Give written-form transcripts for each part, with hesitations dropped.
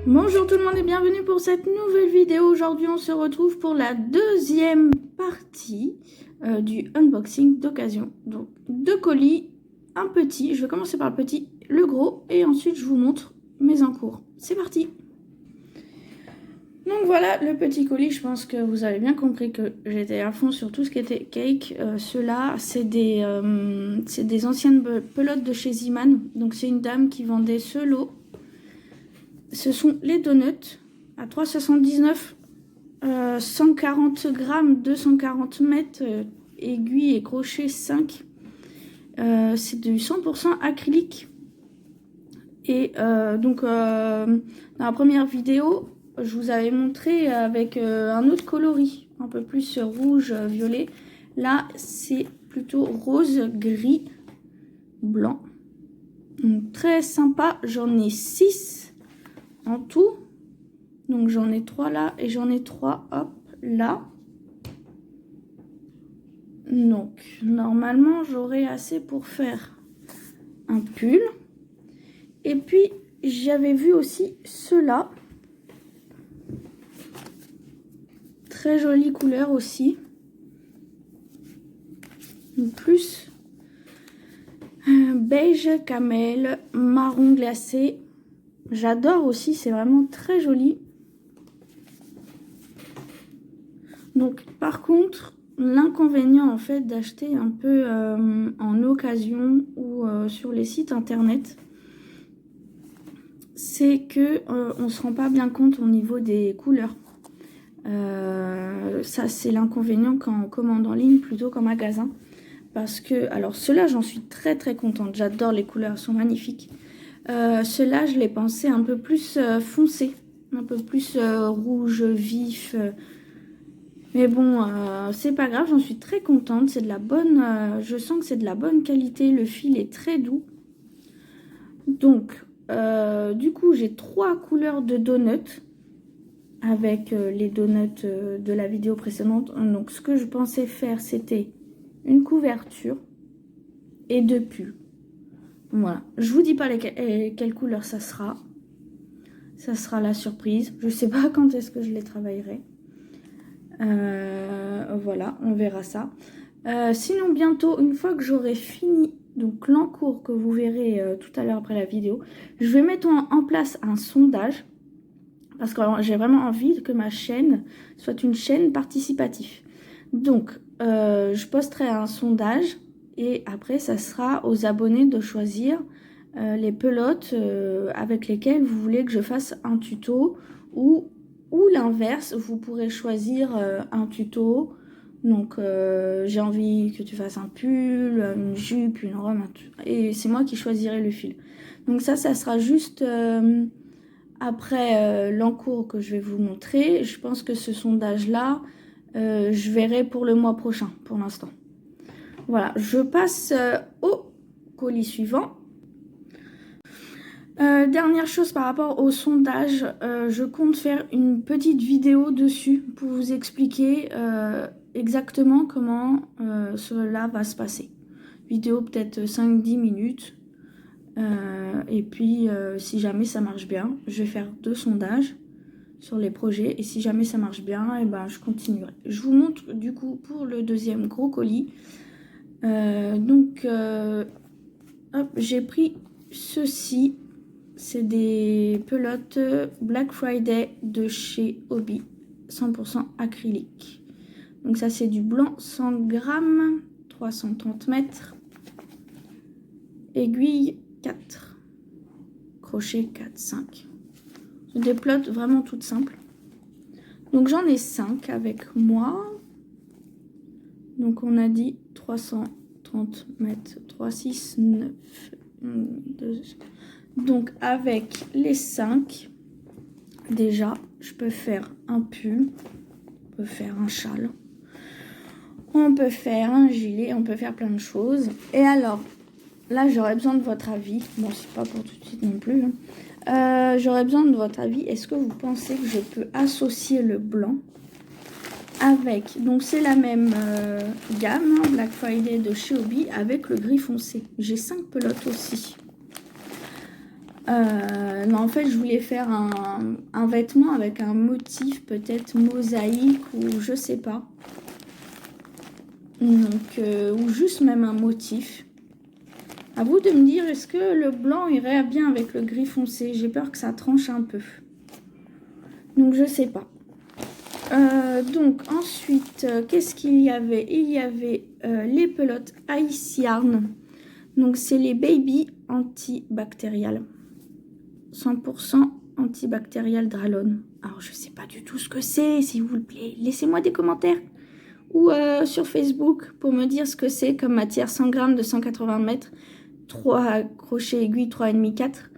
Bonjour tout le monde et bienvenue pour cette nouvelle vidéo. Aujourd'hui on se retrouve pour la deuxième partie du unboxing d'occasion. Donc deux colis, un petit, je vais commencer par le petit, le gros et ensuite je vous montre mes encours. C'est parti! Donc voilà le petit colis, je pense que vous avez bien compris que j'étais à fond sur tout ce qui était cake. Ceux-là, c'est des anciennes pelotes de chez Ziman. Donc c'est une dame qui vendait ce lot. Ce sont les donuts à 3,79 140 grammes, 240 mètres, aiguille et crochet 5. C'est du 100% acrylique. Et donc dans la première vidéo, je vous avais montré avec un autre coloris, un peu plus rouge, violet. Là, c'est plutôt rose, gris, blanc. Donc, très sympa. J'en ai 6 en tout. Donc, j'en ai 3 là et j'en ai 3, hop, là. Donc, normalement, j'aurai assez pour faire un pull. Et puis, j'avais vu aussi ceux-là. Très jolie couleur aussi. Plus beige camel, marron glacé. J'adore aussi, c'est vraiment très joli. Donc par contre, l'inconvénient en fait d'acheter un peu en occasion ou sur les sites internet, c'est que on se rend pas bien compte au niveau des couleurs. Ça c'est l'inconvénient quand on commande en ligne plutôt qu'en magasin, parce que alors ceux-là j'en suis très contente, j'adore les couleurs, elles sont magnifiques. Ceux-là je les pensais un peu plus foncés, un peu plus rouge vif, mais bon c'est pas grave, j'en suis très contente, c'est de la bonne, je sens que c'est de la bonne qualité, le fil est très doux. Donc du coup j'ai 3 couleurs de donuts avec les donuts de la vidéo précédente. Donc ce que je pensais faire, c'était une couverture et 2 pulls. Voilà, je vous dis pas quelle couleur ça sera la surprise. Je sais pas quand est-ce que je les travaillerai. Voilà, on verra ça. Sinon bientôt, une fois que j'aurai fini donc l'encours que vous verrez tout à l'heure après la vidéo, je vais mettre en place un sondage. Parce que j'ai vraiment envie que ma chaîne soit une chaîne participative. Donc, je posterai un sondage et après, ça sera aux abonnés de choisir les pelotes avec lesquelles vous voulez que je fasse un tuto ou l'inverse, vous pourrez choisir un tuto. Donc, j'ai envie que tu fasses un pull, une jupe, une robe, et c'est moi qui choisirai le fil. Donc ça sera juste... après l'encours que je vais vous montrer, je pense que ce sondage-là, je verrai pour le mois prochain, pour l'instant. Voilà, je passe au colis suivant. Dernière chose par rapport au sondage, je compte faire une petite vidéo dessus pour vous expliquer exactement comment cela va se passer. Vidéo peut-être 5-10 minutes. Et puis si jamais ça marche bien, je vais faire 2 sondages sur les projets et si jamais ça marche bien, et ben je continuerai. Je vous montre du coup pour le deuxième gros colis. Donc j'ai pris ceci, c'est des pelotes Black Friday de chez Hobby, 100% acrylique. Donc ça c'est du blanc 100 grammes, 330 mètres, aiguille 4, crochet 4, 5. C'est des pelotes vraiment toutes simples. Donc j'en ai 5 avec moi. Donc on a dit 330 mètres, 3, 6, 9, 2. Donc avec les 5, déjà je peux faire un pull, on peut faire un châle, on peut faire un gilet, on peut faire plein de choses. Et alors, là j'aurais besoin de votre avis. Bon, c'est pas pour tout de suite non plus. J'aurais besoin de votre avis. Est-ce que vous pensez que je peux associer le blanc avec, donc c'est la même gamme, hein, Black Friday de chez Hobby, avec le gris foncé. J'ai 5 pelotes aussi. Non, en fait, je voulais faire un vêtement avec un motif, peut-être mosaïque ou je sais pas. Donc, ou juste même un motif. À vous de me dire, est-ce que le blanc irait bien avec le gris foncé? J'ai peur que ça tranche un peu. Donc, je sais pas. Donc, ensuite, qu'est-ce qu'il y avait? Il y avait les pelotes Ice Yarn. Donc, c'est les Baby antibactériales. 100% antibactérial Dralon. Alors, je sais pas du tout ce que c'est, s'il vous plaît. Laissez-moi des commentaires. Ou sur Facebook pour me dire ce que c'est comme matière. 100 grammes de 180 mètres. 3 crochets aiguilles, 3,5, 4.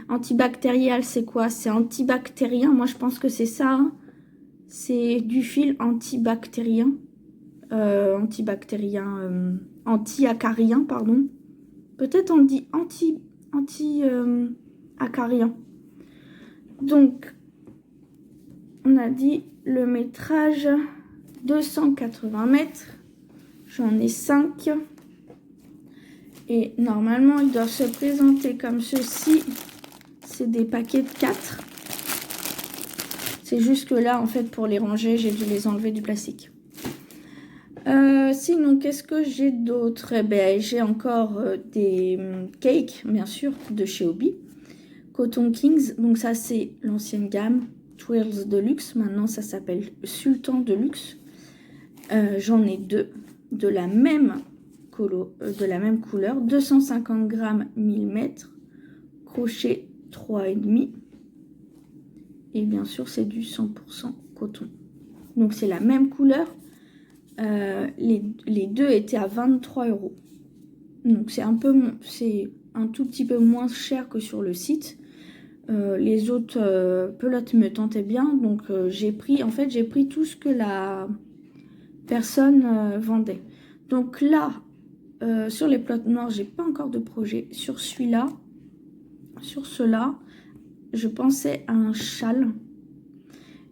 Antibactérial, c'est quoi? C'est antibactérien. Moi, je pense que c'est ça. Hein. C'est du fil antibactérien. Anti-acarien, pardon. Peut-être on dit acarien. Donc, on a dit le métrage 280 mètres. J'en ai 5. Et normalement, ils doivent se présenter comme ceci. C'est des paquets de 4. C'est juste que là, en fait, pour les ranger, j'ai dû les enlever du plastique. Sinon, qu'est-ce que j'ai d'autre? Eh ben, j'ai encore des cakes, bien sûr, de chez Hobby. Cotton Kings, donc ça, c'est l'ancienne gamme. Twirls Deluxe, maintenant ça s'appelle Sultan Deluxe. J'en ai 2 de la même couleur, 250 grammes 1000 mètres, crochet 3,5 et bien sûr c'est du 100% coton. Donc c'est la même couleur. Les deux étaient à 23 €. Donc c'est un tout petit peu moins cher que sur le site. Les autres pelotes me tentaient bien, donc j'ai pris tout ce que la personne vendait. Donc là, sur les pelotes noires, j'ai pas encore de projet. Sur celui-là, sur cela, je pensais à un châle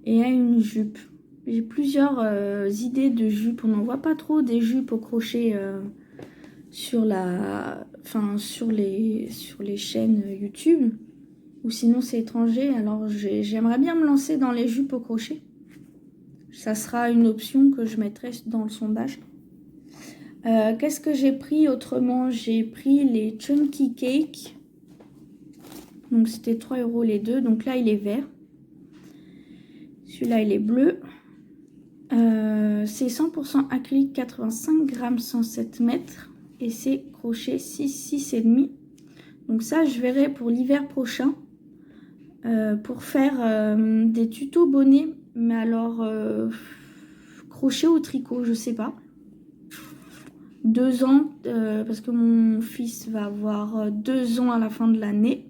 et à une jupe. J'ai plusieurs idées de jupes. On n'en voit pas trop des jupes au crochet sur les chaînes YouTube. Ou sinon c'est étranger, alors j'aimerais bien me lancer dans les jupes au crochet. Ça sera une option que je mettrai dans le sondage. Qu'est-ce que j'ai pris autrement? J'ai pris les Chunky Cake. Donc c'était 3 € les deux. Donc là il est vert. Celui-là il est bleu. C'est 100% acrylique, 85 grammes, 107 mètres. Et c'est crochet 6,5. Donc ça je verrai pour l'hiver prochain. Pour faire des tutos bonnets, mais alors crochet ou tricot, je sais pas. 2 ans, parce que mon fils va avoir 2 ans à la fin de l'année.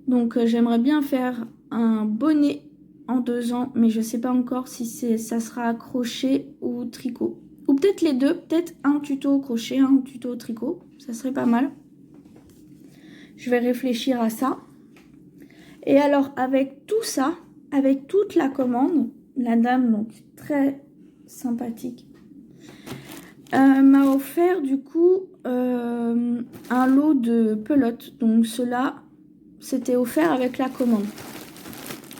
Donc j'aimerais bien faire un bonnet en 2 ans, mais je sais pas encore si ça sera crochet ou tricot. Ou peut-être les deux, peut-être un tuto crochet, un tuto tricot, ça serait pas mal. Je vais réfléchir à ça. Et alors, avec tout ça, avec toute la commande, la dame, donc très sympathique, m'a offert du coup un lot de pelotes. Donc cela, c'était offert avec la commande.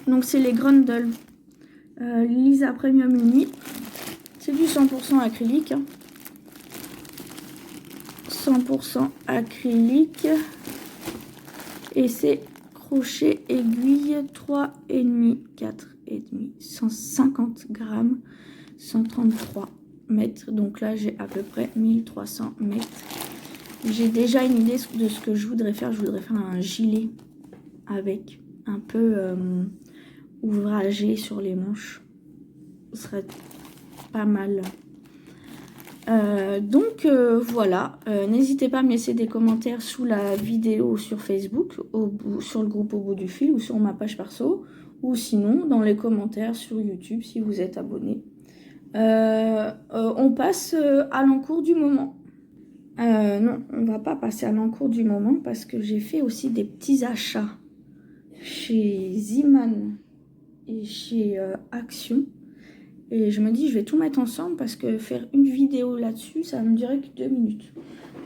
Donc c'est les Grundle Lisa Premium Uni. C'est du 100% acrylique. 100% acrylique. Et c'est crochet aiguille 3,5, 4,5, 150 grammes, 133 mètres. Donc là, j'ai à peu près 1300 mètres. J'ai déjà une idée de ce que je voudrais faire. Je voudrais faire un gilet avec un peu ouvragé sur les manches. Ce serait pas mal. Donc voilà, n'hésitez pas à me laisser des commentaires sous la vidéo sur Facebook, sur le groupe Au Bout du Fil ou sur ma page perso, ou sinon dans les commentaires sur YouTube si vous êtes abonné. On passe à l'encours du moment. Non, on va pas passer à l'encours du moment parce que j'ai fait aussi des petits achats chez Ziman et chez Action. Et je me dis, je vais tout mettre ensemble parce que faire une vidéo là-dessus, ça va me durer que 2 minutes.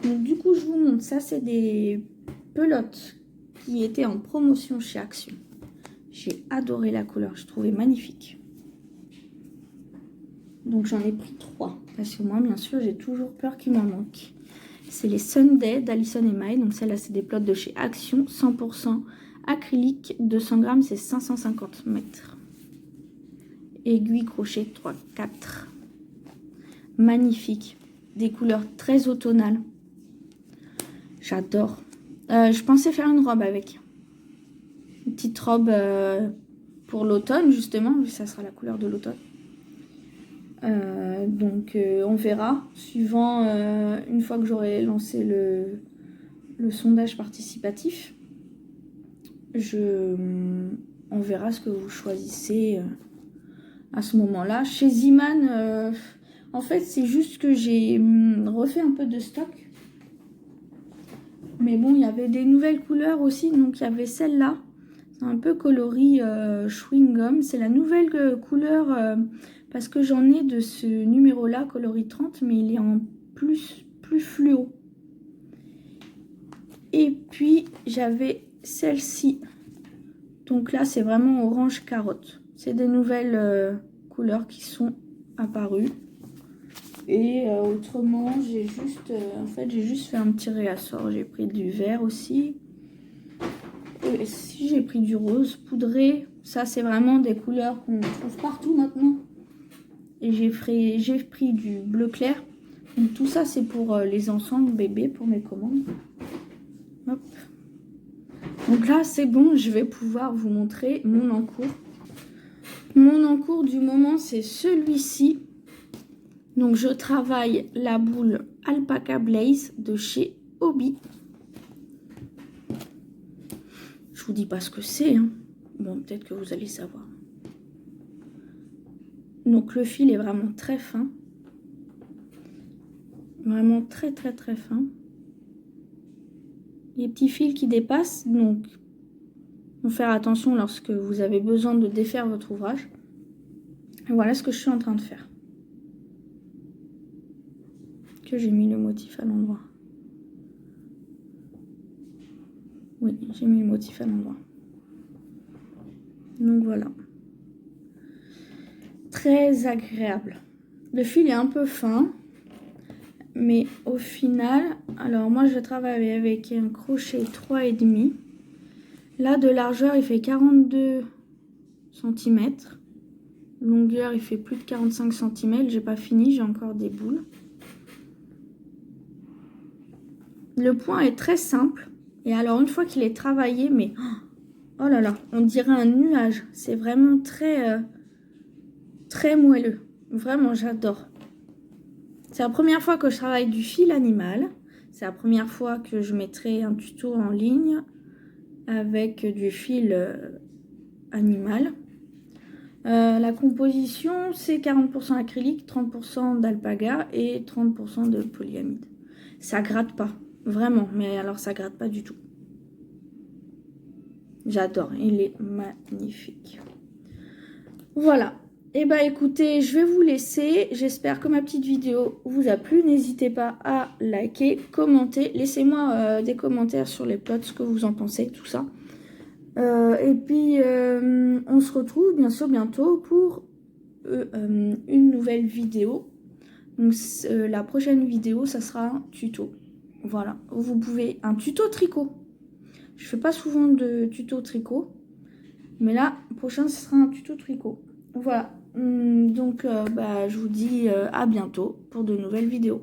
Donc du coup, je vous montre. Ça, c'est des pelotes qui étaient en promotion chez Action. J'ai adoré la couleur, je trouvais magnifique. Donc j'en ai pris 3. Parce que moi, bien sûr, j'ai toujours peur qu'il m'en manque. C'est les Sunday d'Alison May. Donc celle-là, c'est des pelotes de chez Action. 100% acrylique. 200 grammes, c'est 550 mètres. Aiguille crochet 3, 4. Magnifique. Des couleurs très automnales. J'adore. Je pensais faire une robe avec. Une petite robe pour l'automne, justement. Ça sera la couleur de l'automne. Donc on verra. Suivant, une fois que j'aurai lancé le sondage participatif, on verra ce que vous choisissez à ce moment-là. Chez Ziman, en fait, c'est juste que j'ai refait un peu de stock. Mais bon, il y avait des nouvelles couleurs aussi. Donc, il y avait celle-là. C'est un peu coloris chewing gum. C'est la nouvelle couleur parce que j'en ai de ce numéro-là, coloris 30. Mais il est en plus fluo. Et puis, j'avais celle-ci. Donc là, c'est vraiment orange carotte. C'est des nouvelles couleurs qui sont apparues. Et autrement, j'ai juste, j'ai juste fait un petit réassort. J'ai pris du vert aussi. Et si j'ai pris du rose poudré, ça c'est vraiment des couleurs qu'on trouve partout maintenant. Et j'ai pris du bleu clair. Donc tout ça c'est pour les ensembles bébés, pour mes commandes. Hop. Donc là c'est bon, je vais pouvoir vous montrer mon encours. Mon encours du moment c'est celui-ci. Donc je travaille la boule Alpaca Blaze de chez Hobby. Je vous dis pas ce que c'est, hein. Bon, peut-être que vous allez savoir. Donc le fil est vraiment très fin. Vraiment très fin. Les petits fils qui dépassent, donc faut faire attention lorsque vous avez besoin de défaire votre ouvrage. Et voilà ce que je suis en train de faire. Que j'ai mis le motif à l'endroit. Oui, j'ai mis le motif à l'endroit. Donc voilà. Très agréable. Le fil est un peu fin. Mais au final, alors moi je travaille avec un crochet 3,5. Là de largeur il fait 42 cm. Longueur il fait plus de 45 cm. J'ai pas fini, j'ai encore des boules. Le point est très simple. Et alors une fois qu'il est travaillé, mais oh là là, on dirait un nuage. C'est vraiment très moelleux. Vraiment, j'adore. C'est la première fois que je travaille du fil animal. C'est la première fois que je mettrai un tuto en ligne avec du fil animal. La composition, c'est 40% acrylique, 30% d'alpaga et 30% de polyamide. Ça gratte pas, vraiment. Mais alors, ça gratte pas du tout. J'adore, il est magnifique. Voilà. Et bah écoutez, je vais vous laisser. J'espère que ma petite vidéo vous a plu. N'hésitez pas à liker, commenter. Laissez-moi des commentaires sur les plots, ce que vous en pensez, tout ça. Et puis, on se retrouve bien sûr bientôt pour une nouvelle vidéo. Donc, la prochaine vidéo, ça sera un tuto. Voilà, vous pouvez... Un tuto tricot. Je fais pas souvent de tuto tricot. Mais là, prochain, ce sera un tuto tricot. Voilà. Donc, je vous dis à bientôt pour de nouvelles vidéos.